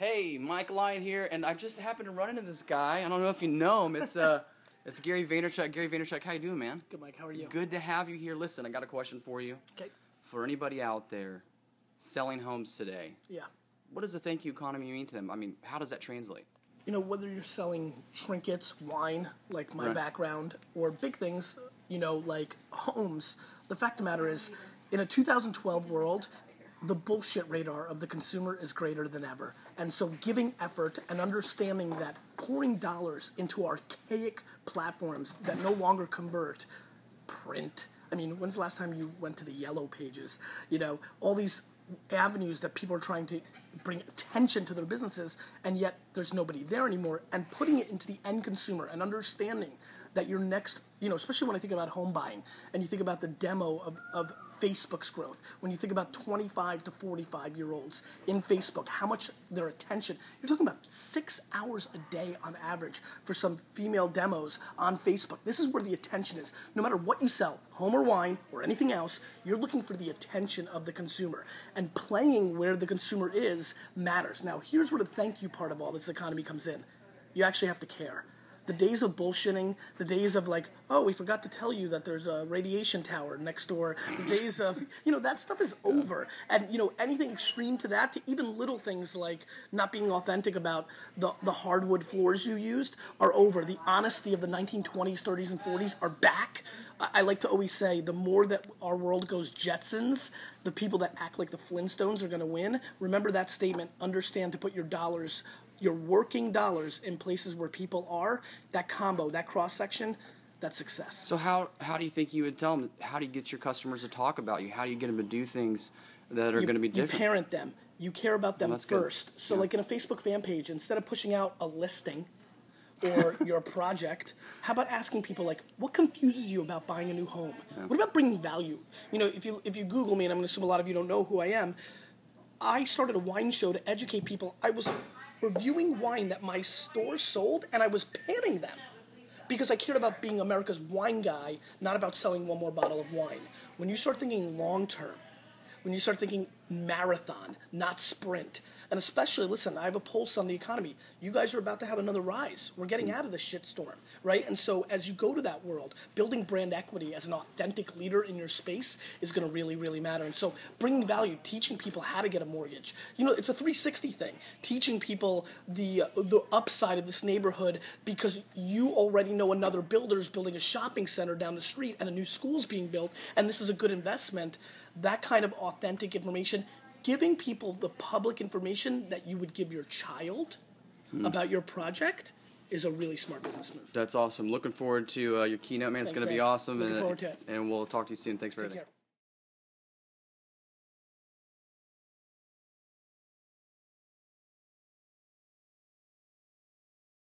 Hey, Mike Lyon here, and I just happened to run into this guy. I don't know if you know him. It's Gary Vaynerchuk. Gary Vaynerchuk, how you doing, man? Good, Mike. How are you? Good to have you here. Listen, I got a question for you. Okay. For anybody out there selling homes today, Yeah. what does the thank you economy mean to them? I mean, how does that translate? You know, whether you're selling trinkets, wine, like my Right. background, or big things, like homes, the fact of the matter is, in a 2012 world, the bullshit radar of the consumer is greater than ever. And so giving effort and understanding that pouring dollars into archaic platforms that no longer convert, print. I mean, when's the last time you went to the yellow pages? All these avenues that people are trying to bring attention to their businesses, and yet there's nobody there anymore, and putting it into the end consumer and understanding that your next, especially when I think about home buying and you think about the demo of Facebook's growth, when you think about 25 to 45-year-olds in Facebook, how much their attention, you're talking about 6 hours a day on average for some female demos on Facebook. This is where the attention is. No matter what you sell, home or wine or anything else, you're looking for the attention of the consumer. And playing where the consumer is matters. Now, here's where the thank you part of all this economy comes in. You actually have to care. The days of bullshitting, the days of like, oh, we forgot to tell you that there's a radiation tower next door, the days of, that stuff is over. And, anything extreme to that, to even little things like not being authentic about the hardwood floors you used are over. The honesty of the 1920s, 30s, and 40s are back. I like to always say the more that our world goes Jetsons, the people that act like the Flintstones are going to win. Remember that statement, understand to put your dollars, your working dollars in places where people are. That combo, that cross-section, that's success. So how do you think you would tell them? How do you get your customers to talk about you? How do you get them to do things that are going to be different? You parent them. You care about them first. Good. So like in a Facebook fan page, instead of pushing out a listing or your project, how about asking people like, what confuses you about buying a new home? Yeah. What about bringing value? If you Google me, and I'm going to assume a lot of you don't know who I am, I started a wine show to educate people. I was reviewing wine that my store sold, and I was panning them because I cared about being America's wine guy, not about selling one more bottle of wine. When you start thinking long-term, when you start thinking marathon, not sprint, and especially, listen, I have a pulse on the economy. You guys are about to have another rise. We're getting out of this shitstorm, right? And so as you go to that world, building brand equity as an authentic leader in your space is going to really, really matter. And so bringing value, teaching people how to get a mortgage. It's a 360 thing. Teaching people the upside of this neighborhood because you already know another builder's building a shopping center down the street and a new school's being built, and this is a good investment. That kind of authentic information, giving people the public information that you would give your child about your project is a really smart business move. That's awesome. Looking forward to your keynote, man. It's going to be awesome. Looking forward to it. And we'll talk to you soon. Thanks for everything. Take care.